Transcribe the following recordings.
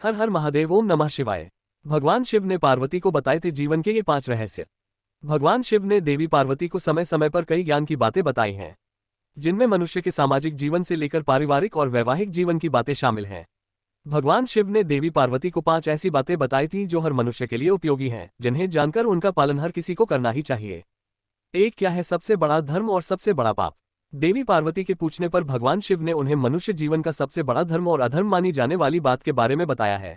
हर हर महादेव, ओम नमः शिवाय। भगवान शिव ने पार्वती को बताए थे जीवन के ये 5 रहस्य। भगवान शिव ने देवी पार्वती को समय समय पर कई ज्ञान की बातें बताई हैं, जिनमें मनुष्य के सामाजिक जीवन से लेकर पारिवारिक और वैवाहिक जीवन की बातें शामिल हैं। भगवान शिव ने देवी पार्वती को 5 ऐसी बातें बताई थी जो हर मनुष्य के लिए उपयोगी हैं, जिन्हें जानकर उनका पालन हर किसी को करना ही चाहिए। एक, क्या है सबसे बड़ा धर्म और सबसे बड़ा पाप? देवी पार्वती के पूछने पर भगवान शिव ने उन्हें मनुष्य जीवन का सबसे बड़ा धर्म और अधर्म मानी जाने वाली बात के बारे में बताया है।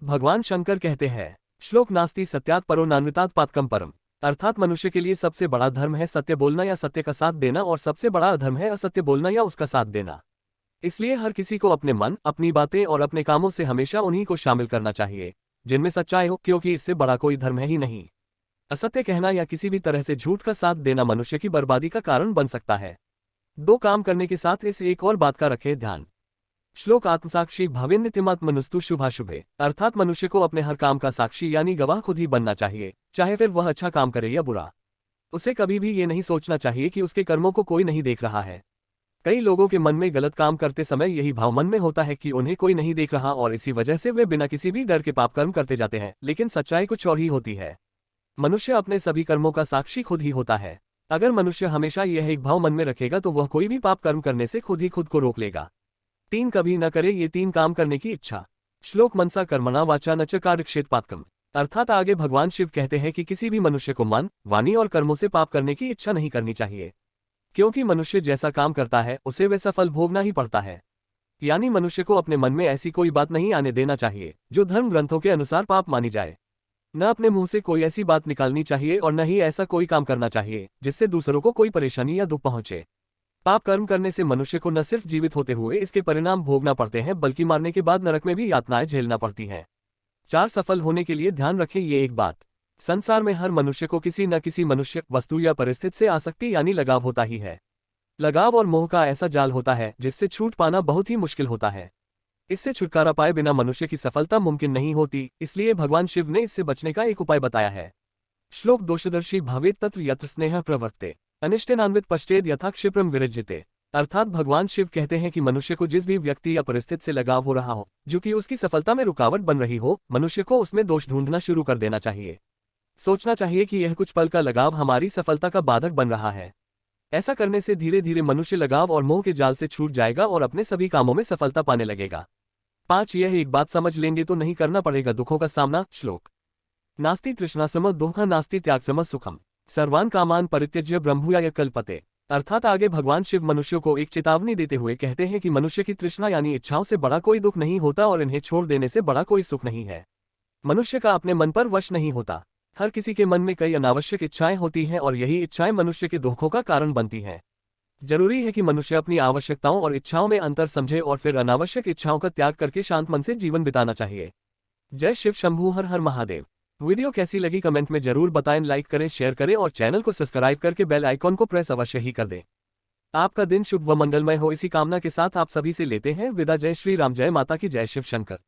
भगवान शंकर कहते हैं, श्लोक नास्ति सत्यात् परो नान्वितात् पातकम परम, अर्थात मनुष्य के लिए सबसे बड़ा धर्म है सत्य बोलना या सत्य का साथ देना, और सबसे बड़ा अधर्म है असत्य बोलना या उसका साथ देना। इसलिए हर किसी को अपने मन, अपनी बातें और अपने कामों से हमेशा उन्हीं को शामिल करना चाहिए जिनमें सच्चाई हो, क्योंकि इससे बड़ा कोई धर्म है ही नहीं। असत्य कहना या किसी भी तरह से झूठ का साथ देना मनुष्य की बर्बादी का कारण बन सकता है। 2, काम करने के साथ इस एक और बात का रखें ध्यान। श्लोक आत्मसाक्षी भवेन्नित्यमात्मनस्तु शुभाशुभे, अर्थात मनुष्य को अपने हर काम का साक्षी यानी गवाह खुद ही बनना चाहिए, चाहे फिर वह अच्छा काम करे या बुरा। उसे कभी भी ये नहीं सोचना चाहिए कि उसके कर्मों को कोई नहीं देख रहा है। कई लोगों के मन में गलत काम करते समय यही भाव मन में होता है कि उन्हें कोई नहीं देख रहा, और इसी वजह से वे बिना किसी भी डर के पाप कर्म करते जाते हैं, लेकिन सच्चाई कुछ और ही होती है। मनुष्य अपने सभी कर्मों का साक्षी खुद ही होता है। अगर मनुष्य हमेशा यह एक भाव मन में रखेगा तो वह कोई भी पाप कर्म करने से खुद ही खुद को रोक लेगा। 3, कभी न करे ये 3 काम करने की इच्छा। श्लोक मनसा कर्मणा वाचा न च कार्यक्षेत पातकम, अर्थात आगे भगवान शिव कहते हैं कि किसी भी मनुष्य को मन, वाणी और कर्मों से पाप करने की इच्छा नहीं करनी चाहिए, क्योंकि मनुष्य जैसा काम करता है उसे वैसा फल भोगना ही पड़ता है। यानी मनुष्य को अपने मन में ऐसी कोई बात नहीं आने देना चाहिए जो धर्म ग्रंथों के अनुसार पाप मानी जाए। न अपने मुंह से कोई ऐसी बात निकालनी चाहिए और न ही ऐसा कोई काम करना चाहिए जिससे दूसरों को कोई परेशानी या दुख पहुंचे। पाप कर्म करने से मनुष्य को न सिर्फ जीवित होते हुए इसके परिणाम भोगना पड़ते हैं, बल्कि मारने के बाद नरक में भी यातनाएं झेलना पड़ती हैं। 4, सफल होने के लिए ध्यान रखें ये एक बात। संसार में हर मनुष्य को किसी न किसी मनुष्य, वस्तु या परिस्थिति से आसक्ति यानी लगाव होता ही है। लगाव और मोह का ऐसा जाल होता है जिससे छूट पाना बहुत ही मुश्किल होता है। इससे छुटकारा पाए बिना मनुष्य की सफलता मुमकिन नहीं होती, इसलिए भगवान शिव ने इससे बचने का एक उपाय बताया है। श्लोक दोषदर्शी भवेत् तत्र यत्र स्नेह प्रवर्ते अनिष्टेनान्वित पश्चेद यथा क्षिप्रम विरज्यते, अर्थात भगवान शिव कहते हैं कि मनुष्य को जिस भी व्यक्ति या परिस्थिति से लगाव हो रहा हो जो कि उसकी सफलता में रुकावट बन रही हो, मनुष्य को उसमें दोष ढूंढना शुरू कर देना चाहिए। सोचना चाहिए कि यह कुछ पल का लगाव हमारी सफलता का बाधक बन रहा है। ऐसा करने से धीरे धीरे मनुष्य लगाव और मोह के जाल से छूट जाएगा और अपने सभी कामों में सफलता पाने लगेगा। 5, यह एक बात समझ लेंगे तो नहीं करना पड़ेगा दुखों का सामना। श्लोक नास्ति तृष्णासम दुःखं नास्ति त्यागसम सुखम, सर्वान् कामान् परित्यज्य ब्रह्मभूयाय कल्पते, अर्थात आगे भगवान शिव मनुष्यों को एक चेतावनी देते हुए कहते हैं कि मनुष्य की तृष्णा यानी इच्छाओं से बड़ा कोई दुख नहीं होता और इन्हें छोड़ देने से बड़ा कोई सुख नहीं है। मनुष्य का अपने मन पर वश नहीं होता। हर किसी के मन में कई अनावश्यक इच्छाएं होती हैं और यही इच्छाएं मनुष्य के दुखों का कारण बनती हैं। जरूरी है कि मनुष्य अपनी आवश्यकताओं और इच्छाओं में अंतर समझे और फिर अनावश्यक इच्छाओं का त्याग करके शांत मन से जीवन बिताना चाहिए। जय शिव शंभू, हर हर महादेव। वीडियो कैसी लगी कमेंट में जरूर बताएं, लाइक करें, शेयर करें और चैनल को सब्सक्राइब करके बेल आइकॉन को प्रेस अवश्य ही कर दें। आपका दिन शुभ व मंगलमय हो, इसी कामना के साथ आप सभी से लेते हैं विदा। जय श्री राम, जय माता की, जय शिव शंकर।